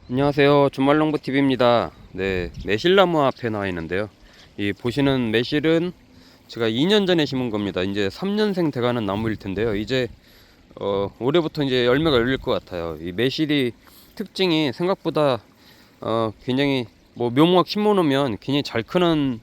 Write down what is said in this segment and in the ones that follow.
안녕하세요. 준말농부TV입니다. 네, 매실나무 앞에 나와 있는데요. 이 보시는 매실은 제가 2년 전에 심은 겁니다. 이제 3년생 돼가는 나무일 텐데요. 이제 올해부터 이제 열매가 열릴 것 같아요. 이 매실이 특징이 생각보다 굉장히 뭐 묘목 심어놓으면 굉장히 잘 크는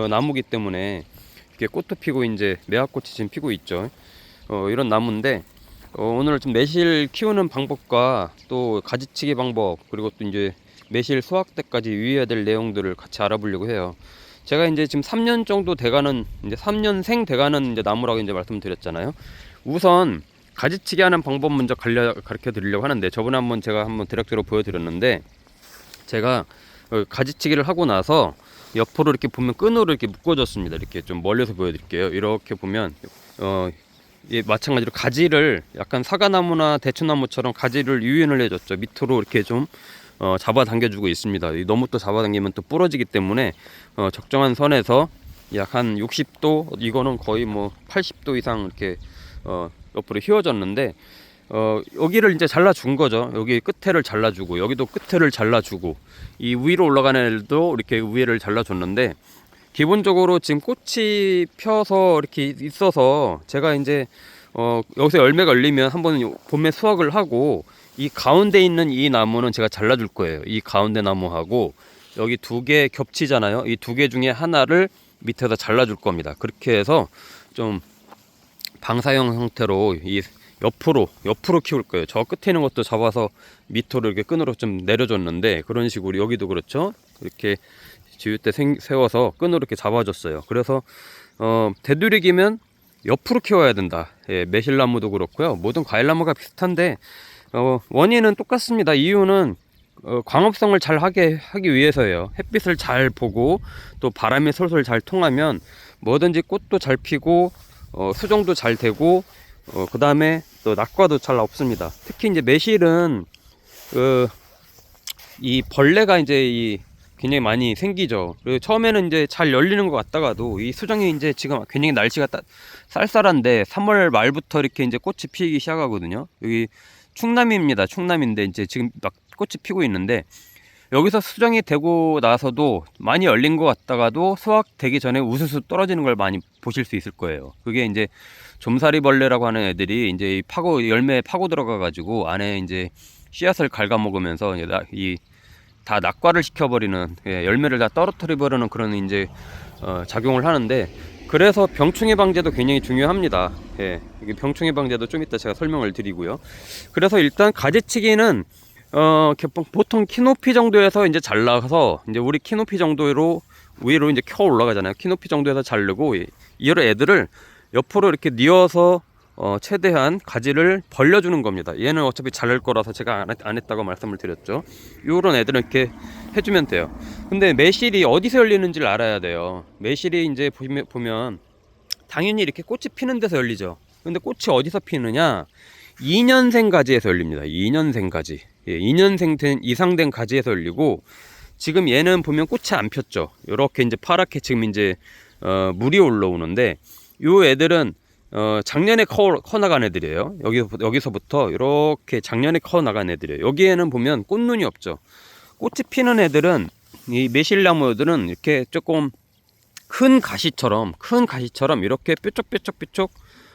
나무기 때문에 이렇게 꽃도 피고 이제 매화꽃이 지금 피고 있죠. 이런 나무인데 오늘 좀 매실 키우는 방법과 또 가지치기 방법, 그리고 또 이제 매실 수확 때까지 유의해야 될 내용들을 같이 알아보려고 해요. 제가 이제 지금 3년 정도 돼가는, 이제 3년생 돼가는 이제 나무라고 이제 말씀드렸잖아요. 우선 가지치기 하는 방법 먼저 가르쳐 드리려고 하는데, 저번에 제가 한번 대략적으로 보여드렸는데, 제가 가지치기를 하고 나서 옆으로 이렇게 보면 끈으로 이렇게 묶어줬습니다. 이렇게 좀 멀리서 보여드릴게요. 이렇게 보면 예, 마찬가지로 가지를 약간 사과나무나 대추나무처럼 가지를 유인을 해줬죠. 밑으로 이렇게 좀 잡아당겨주고 있습니다. 너무 또 잡아당기면 또 부러지기 때문에 적정한 선에서 약 한 60도, 이거는 거의 뭐 80도 이상 이렇게 옆으로 휘어졌는데, 여기를 이제 잘라준 거죠. 여기 끝에를 잘라주고, 여기도 끝에를 잘라주고, 이 위로 올라가는 애들도 이렇게 위에를 잘라줬는데, 기본적으로 지금 꽃이 펴서 이렇게 있어서 제가 이제 여기서 열매가 열리면 한번 봄에 수확을 하고, 이 가운데 있는 이 나무는 제가 잘라줄 거예요. 이 가운데 나무하고 여기 두 개 겹치잖아요. 이 두 개 중에 하나를 밑에다 잘라줄 겁니다. 그렇게 해서 좀 방사형 형태로 이 옆으로 키울 거예요. 저 끝에 있는 것도 잡아서 밑으로 이렇게 끈으로 좀 내려줬는데, 그런 식으로 여기도 그렇죠. 이렇게 지읒대 세워서 끈으로 이렇게 잡아줬어요. 그래서 되도록이면 옆으로 키워야 된다. 예, 매실나무도 그렇고요. 모든 과일나무가 비슷한데 원인은 똑같습니다. 이유는 광합성을 잘 하기 위해서예요. 햇빛을 잘 보고 또 바람이 솔솔 잘 통하면 뭐든지 꽃도 잘 피고 수정도 잘 되고, 그 다음에 또 낙과도 잘 없습니다. 특히 이제 매실은 이 벌레가 이제 굉장히 많이 생기죠. 그리고 처음에는 이제 잘 열리는 것 같다가도 이 수정이 이제 지금 굉장히 날씨가 쌀쌀한데 3월 말부터 이렇게 이제 꽃이 피기 시작하거든요. 여기 충남입니다. 충남인데 이제 지금 막 꽃이 피고 있는데, 여기서 수정이 되고 나서도 많이 열린 것 같다가도 수확되기 전에 우수수 떨어지는 걸 많이 보실 수 있을 거예요. 그게 이제 좀사리 벌레라고 하는 애들이 이제 열매에 파고 들어가 가지고 안에 이제 씨앗을 갉아먹으면서 다 낙과를 시켜버리는, 열매를 다 떨어뜨려 버리는 그런 이제 작용을 하는데, 그래서 병충해 방제도 굉장히 중요합니다. 예, 이게 병충해 방제도 좀 이따 제가 설명을 드리고요. 그래서 일단 가지치기는 보통 키높이 정도에서 이제 잘라서, 이제 우리 키높이 정도로 위로 이제 켜 올라가잖아요. 키높이 정도에서 자르고, 이런 애들을 옆으로 이렇게 뉘어서 최대한 가지를 벌려주는 겁니다. 얘는 어차피 자를 거라서 제가 안 했다고 말씀을 드렸죠. 요런 애들은 이렇게 해주면 돼요. 근데 매실이 어디서 열리는지를 알아야 돼요. 매실이 이제 보면 당연히 이렇게 꽃이 피는 데서 열리죠. 근데 꽃이 어디서 피느냐? 2년생 가지에서 열립니다. 2년생 가지. 예, 2년생 이상 된 가지에서 열리고, 지금 얘는 보면 꽃이 안 폈죠. 요렇게 이제 파랗게 지금 이제 물이 올라오는데, 요 애들은 작년에 커 나간 애들이에요. 여기서부터 이렇게 작년에 커 나간 애들이에요. 여기에는 보면 꽃눈이 없죠. 꽃이 피는 애들은, 이 매실나무들은 이렇게 조금 큰 가시처럼 이렇게 뾰족뾰족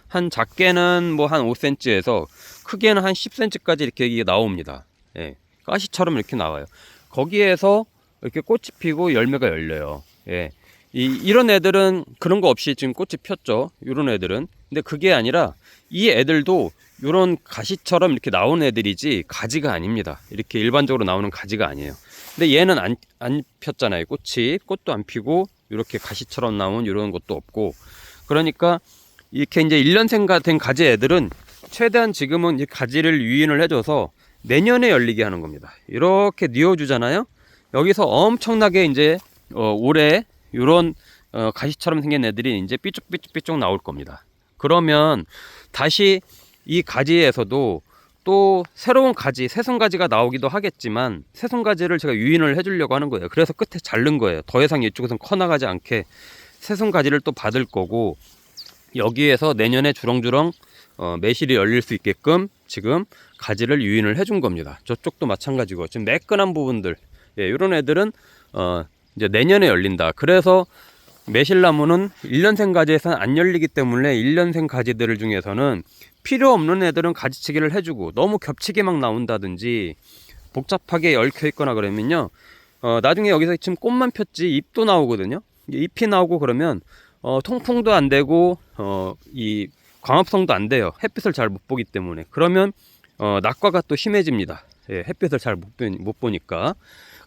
한 작게는 뭐 한 5cm에서 크게는 한 10cm까지 이렇게 나옵니다. 예, 가시처럼 이렇게 나와요. 거기에서 이렇게 꽃이 피고 열매가 열려요. 예. 이런 애들은 그런 거 없이 지금 꽃이 폈죠. 이런 애들은. 근데 그게 아니라 이 애들도 이런 가시처럼 이렇게 나온 애들이지 가지가 아닙니다. 이렇게 일반적으로 나오는 가지가 아니에요. 근데 얘는 안 폈잖아요. 꽃도 안 피고 이렇게 가시처럼 나온 이런 것도 없고. 그러니까 이렇게 이제 1년생 된 가지 애들은 최대한 지금은 이 가지를 유인을 해줘서 내년에 열리게 하는 겁니다. 이렇게 뉘어주잖아요. 여기서 엄청나게 이제 올해 이런 가시처럼 생긴 애들이 이제 삐쭉삐쭉 나올 겁니다. 그러면 다시 이 가지에서도 또 새로운 가지, 새순가지가 나오기도 하겠지만, 새순가지를 제가 유인을 해주려고 하는 거예요. 그래서 끝에 자른 거예요. 더 이상 이쪽에서 커나가지 않게 새순가지를 또 받을 거고, 여기에서 내년에 주렁주렁 매실이 열릴 수 있게끔 지금 가지를 유인을 해준 겁니다. 저쪽도 마찬가지고 지금 매끈한 부분들, 이런 애들은 이제 내년에 열린다. 그래서 매실나무는 1년생 가지에서는 안 열리기 때문에 1년생 가지들 중에서는 필요 없는 애들은 가지치기를 해주고, 너무 겹치게 막 나온다든지 복잡하게 얽혀 있거나 그러면요, 나중에 여기서 지금 꽃만 폈지 잎도 나오거든요. 잎이 나오고 그러면 통풍도 안 되고 이 광합성도 안 돼요. 햇빛을 잘 못 보기 때문에. 그러면 낙과가 또 심해집니다. 햇빛을 잘 못 보니까.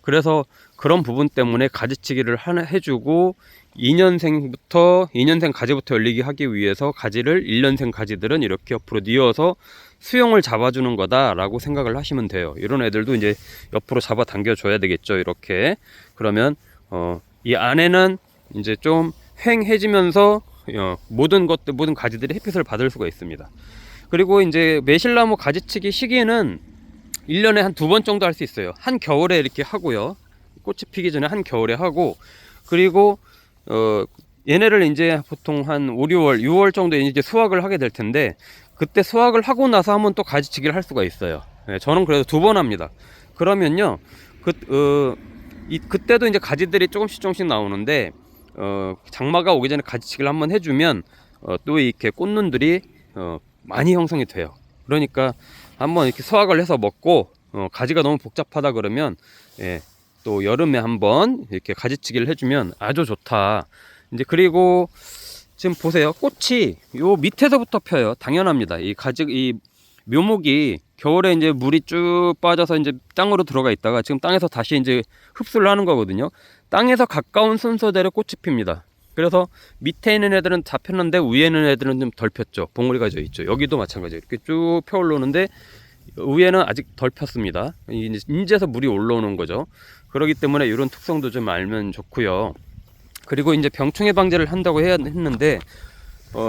그래서 그런 부분 때문에 가지치기를 해주고, 2년생 가지부터 열리게 하기 위해서 가지를 1년생 가지들은 이렇게 옆으로 뉘어서 수영을 잡아주는 거다라고 생각을 하시면 돼요. 이런 애들도 이제 옆으로 잡아 당겨 줘야 되겠죠. 이렇게. 그러면 이 안에는 이제 좀 휑해지면서 모든 가지들이 햇빛을 받을 수가 있습니다. 그리고 이제 매실나무 가지치기 시기는 1년에 한 2번 정도 할 수 있어요. 한 겨울에 이렇게 하고요. 꽃이 피기 전에 한 겨울에 하고, 그리고 얘네를 이제 보통 한 5, 6월 정도에 이제 수확을 하게 될 텐데, 그때 수확을 하고 나서 한번 또 가지치기를 할 수가 있어요. 저는 그래도 2번 합니다. 그러면요, 그때도 이제 가지들이 조금씩 나오는데, 장마가 오기 전에 가지치기를 한번 해주면 또 이렇게 꽃눈들이 많이 형성이 돼요. 그러니까 한번 이렇게 수확을 해서 먹고, 가지가 너무 복잡하다 그러면 또 여름에 한번 이렇게 가지치기를 해주면 아주 좋다. 이제 그리고 지금 보세요, 꽃이 요 밑에서부터 펴요. 당연합니다. 이 묘목이 겨울에 이제 물이 쭉 빠져서 이제 땅으로 들어가 있다가 지금 땅에서 다시 이제 흡수를 하는 거거든요. 땅에서 가까운 순서대로 꽃이 핍니다. 그래서 밑에 있는 애들은 다 폈는데 위에 있는 애들은 좀 덜 폈죠. 봉우리가 져 있죠. 여기도 마찬가지예요. 이렇게 쭉 펴 올라오는데 위에는 아직 덜 폈습니다. 이제서 물이 올라오는 거죠. 그렇기 때문에 이런 특성도 좀 알면 좋고요. 그리고 이제 병충해 방제를 한다고 했는데,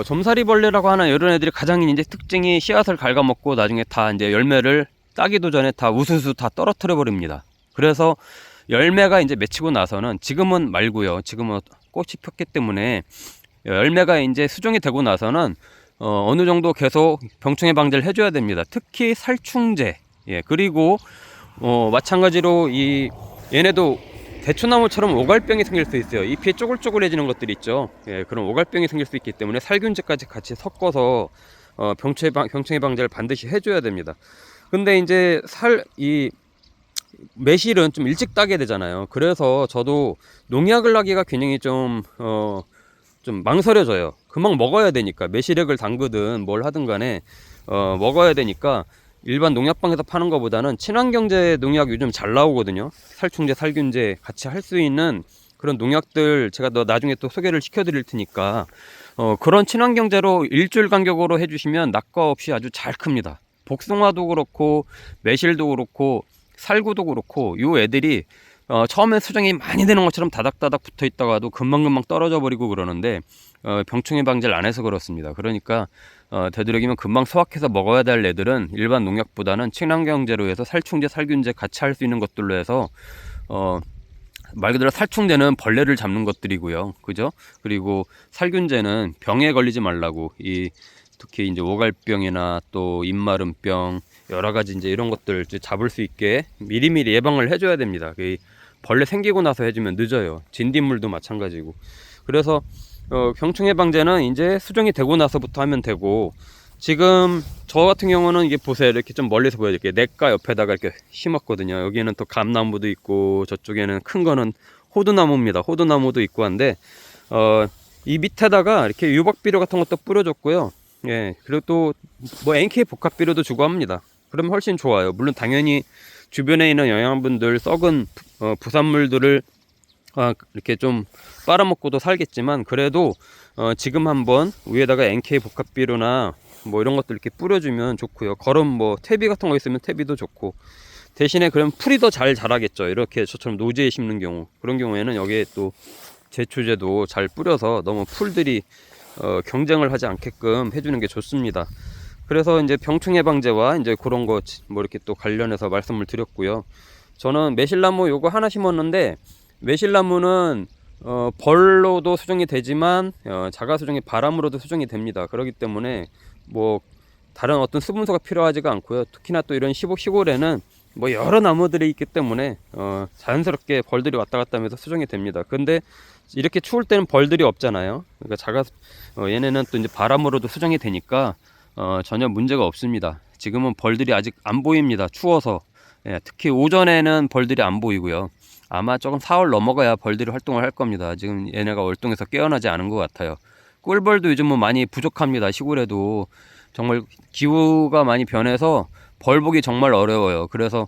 점사리벌레라고 하는 이런 애들이 가장 이제 특징이 씨앗을 갉아먹고 나중에 다 이제 열매를 따기도 전에 다 우수수 다 떨어뜨려 버립니다. 그래서 열매가 이제 맺히고 나서는, 지금은 말고요, 지금은 꽃이 폈기 때문에 열매가 이제 수정이 되고 나서는 어느 정도 계속 병충해 방제를 해줘야 됩니다. 특히 살충제. 그리고 마찬가지로 얘네도 대추나무처럼 오갈병이 생길 수 있어요. 잎이 쪼글쪼글해지는 것들이 있죠. 그런 오갈병이 생길 수 있기 때문에 살균제까지 같이 섞어서 병충해 방제를 반드시 해줘야 됩니다. 근데 이제 이 매실은 좀 일찍 따게 되잖아요. 그래서 저도 농약을 하기가 굉장히 좀 망설여져요. 금방 먹어야 되니까, 매실액을 담그든 뭘 하든 간에 먹어야 되니까 일반 농약방에서 파는 것보다는 친환경제 농약 요즘 잘 나오거든요. 살충제, 살균제 같이 할 수 있는 그런 농약들 제가 나중에 또 소개를 시켜드릴 테니까 그런 친환경제로 일주일 간격으로 해주시면 낙과 없이 아주 잘 큽니다. 복숭아도 그렇고 매실도 그렇고 살구도 그렇고, 요 애들이 처음에 수정이 많이 되는 것처럼 다닥다닥 붙어 있다가도 금방금방 떨어져 버리고 그러는데, 병충해 방제를 안 해서 그렇습니다. 그러니까 되도록이면 금방 수확해서 먹어야 될 애들은 일반 농약보다는 친환경제로 해서 살충제, 살균제 같이 할 수 있는 것들로 해서 말 그대로 살충제는 벌레를 잡는 것들이고요, 그죠? 그리고 살균제는 병에 걸리지 말라고, 특히 이제 오갈병이나 또 입마름병, 여러 가지 이제 이런 것들 잡을 수 있게 미리미리 예방을 해줘야 됩니다. 벌레 생기고 나서 해주면 늦어요. 진딧물도 마찬가지고. 그래서 병충해 방제는 이제 수정이 되고 나서부터 하면 되고, 지금 저 같은 경우는 이게 보세요, 이렇게 좀 멀리서 보여드릴게요. 냇가 옆에다가 이렇게 심었거든요. 여기는 또 감나무도 있고, 저쪽에는 큰 거는 호두나무입니다. 호두나무도 있고 한데, 이 밑에다가 이렇게 유박비료 같은 것도 뿌려줬고요. 그리고 또 뭐 NK 복합비료도 주고 합니다. 그러면 훨씬 좋아요. 물론 당연히 주변에 있는 영양분들, 썩은 부산물들을 이렇게 좀 빨아먹고도 살겠지만, 그래도 지금 한번 위에다가 NK 복합비료나 뭐 이런 것들 이렇게 뿌려주면 좋고요. 퇴비 같은 거 있으면 퇴비도 좋고, 대신에 그럼 풀이 더 잘 자라겠죠. 이렇게 저처럼 노지에 심는 경우, 그런 경우에는 여기에 또 제초제도 잘 뿌려서 너무 풀들이 경쟁을 하지 않게끔 해주는 게 좋습니다. 그래서 이제 병충해 방제와 이제 그런 거 뭐 이렇게 또 관련해서 말씀을 드렸고요. 저는 매실나무 요거 하나 심었는데, 매실나무는 벌로도 수정이 되지만 자가 수정이 바람으로도 수정이 됩니다. 그렇기 때문에 뭐 다른 어떤 수분소가 필요하지가 않고요. 특히나 또 이런 시골에는 뭐 여러 나무들이 있기 때문에 자연스럽게 벌들이 왔다 갔다 하면서 수정이 됩니다. 근데 이렇게 추울 때는 벌들이 없잖아요. 그러니까 얘네는 또 이제 바람으로도 수정이 되니까 전혀 문제가 없습니다. 지금은 벌들이 아직 안 보입니다. 추워서. 예, 특히 오전에는 벌들이 안 보이고요. 아마 조금 4월 넘어가야 벌들이 활동을 할 겁니다. 지금 얘네가 월동에서 깨어나지 않은 것 같아요. 꿀벌도 요즘은 많이 부족합니다. 시골에도 정말 기후가 많이 변해서 벌 보기 정말 어려워요. 그래서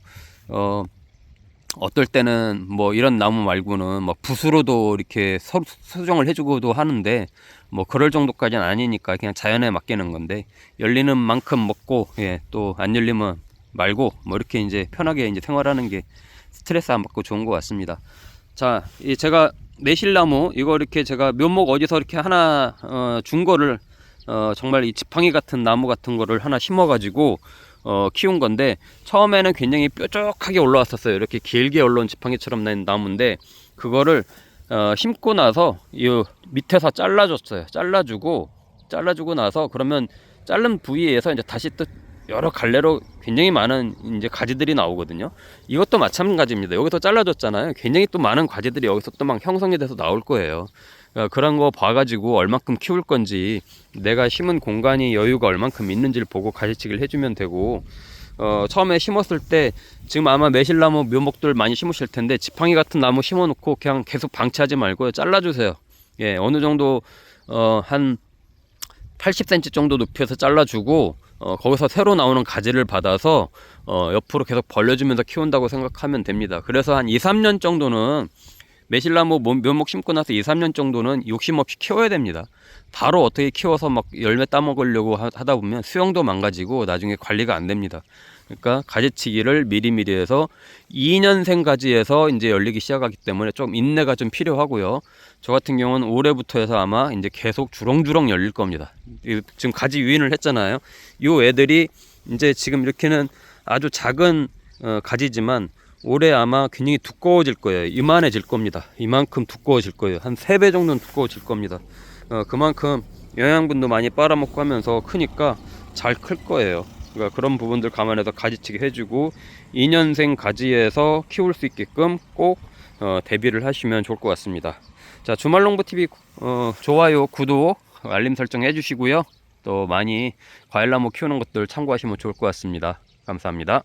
어떨 때는 뭐 이런 나무 말고는 뭐 붓으로도 이렇게 수정을 해주고도 하는데 뭐 그럴 정도까지는 아니니까 그냥 자연에 맡기는 건데, 열리는 만큼 먹고 예, 또 안 열리면 말고 뭐 이렇게 이제 편하게 이제 생활하는 게 스트레스 안 받고 좋은 것 같습니다. 자, 제가 매실나무 이거 이렇게 제가 묘목 어디서 이렇게 하나 준 거를 정말 이 지팡이 같은 나무 같은 거를 하나 심어 가지고 키운 건데, 처음에는 굉장히 뾰족하게 올라왔었어요. 이렇게 길게 올라온 지팡이처럼 낸 나무인데, 그거를 심고 나서 이 밑에서 잘라줬어요. 잘라주고 나서 그러면 자른 부위에서 이제 다시 또 여러 갈래로 굉장히 많은 이제 가지들이 나오거든요. 이것도 마찬가지입니다. 여기서 잘라줬잖아요. 굉장히 또 많은 가지들이 여기서 또 막 형성이 돼서 나올 거예요. 그런 거 봐가지고 얼만큼 키울 건지, 내가 심은 공간이 여유가 얼만큼 있는지를 보고 가지치기를 해주면 되고, 처음에 심었을 때 지금 아마 매실나무 묘목들 많이 심으실 텐데, 지팡이 같은 나무 심어놓고 그냥 계속 방치하지 말고요, 잘라주세요. 예, 어느 정도 한 80cm 정도 높이에서 잘라주고 거기서 새로 나오는 가지를 받아서 옆으로 계속 벌려주면서 키운다고 생각하면 됩니다. 그래서 한 2-3년 정도는 매실나무 묘목 심고 나서 2-3년 정도는 욕심 없이 키워야 됩니다. 바로 어떻게 키워서 막 열매 따먹으려고 하다 보면 수영도 망가지고 나중에 관리가 안 됩니다. 그러니까 가지치기를 미리미리 해서 2년생 가지에서 이제 열리기 시작하기 때문에 좀 인내가 좀 필요하고요. 저 같은 경우는 올해부터 해서 아마 이제 계속 주렁주렁 열릴 겁니다. 지금 가지 유인을 했잖아요. 요 애들이 이제 지금 이렇게는 아주 작은 가지지만 올해 아마 굉장히 두꺼워질 거예요. 이만해질 겁니다. 이만큼 두꺼워질 거예요. 한 3배 정도는 두꺼워질 겁니다. 그만큼 영양분도 많이 빨아먹고 하면서 크니까 잘 클 거예요. 그러니까 그런 부분들 감안해서 가지치기 해주고 2년생 가지에서 키울 수 있게끔 꼭 대비를 하시면 좋을 것 같습니다. 자, 주말농부TV 좋아요, 구독, 알림 설정 해주시고요. 또 많이 과일나무 키우는 것들 참고하시면 좋을 것 같습니다. 감사합니다.